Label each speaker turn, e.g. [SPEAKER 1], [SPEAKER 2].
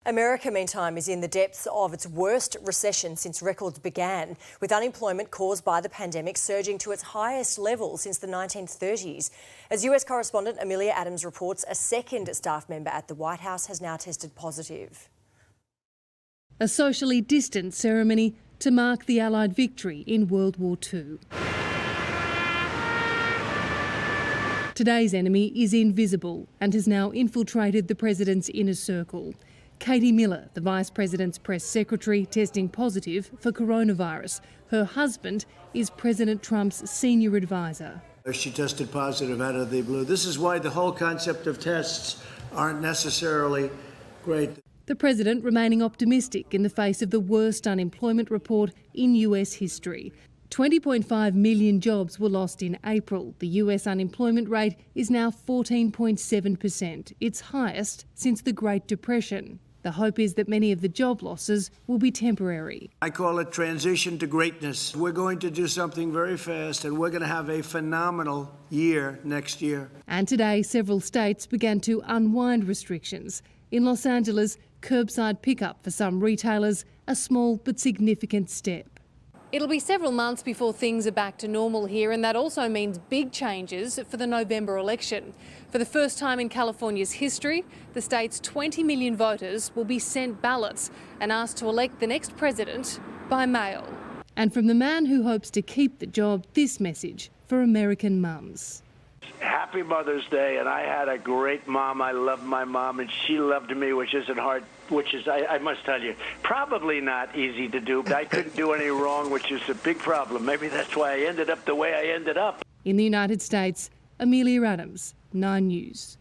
[SPEAKER 1] America, meantime, is in the depths of its worst recession since records began, with unemployment caused by the pandemic surging to its highest level since the 1930s. As US correspondent Amelia Adams reports, a second staff member at the White House has now tested positive.
[SPEAKER 2] A socially distant ceremony to mark the Allied victory in World War II. Today's enemy is invisible and has now infiltrated the president's inner circle. Katie Miller, the Vice President's press secretary, testing positive for coronavirus. Her husband is President Trump's senior advisor.
[SPEAKER 3] She tested positive out of the blue. This is why the whole concept of tests aren't necessarily great.
[SPEAKER 2] The president remaining optimistic in the face of the worst unemployment report in US history. 20.5 million jobs were lost in April. The US unemployment rate is now 14.7%, its highest since the Great Depression. The hope is that many of the job losses will be temporary.
[SPEAKER 3] I call it transition to greatness. We're going to do something very fast and we're going to have a phenomenal year next year.
[SPEAKER 2] And today, several states began to unwind restrictions. In Los Angeles, curbside pickup for some retailers, a small but significant step.
[SPEAKER 4] It'll be several months before things are back to normal here, and that also means big changes for the November election. For the first time in California's history, the state's 20 million voters will be sent ballots and asked to elect the next president by mail.
[SPEAKER 2] And from the man who hopes to keep the job, this message for American mums.
[SPEAKER 5] Happy Mother's Day, and I had a great mom. I loved my mom, and she loved me, which isn't hard, I must tell you, probably not easy to do. But I couldn't do any wrong, which is a big problem. Maybe that's why I ended up the way I ended up.
[SPEAKER 2] In the United States, Amelia Adams, 9 News.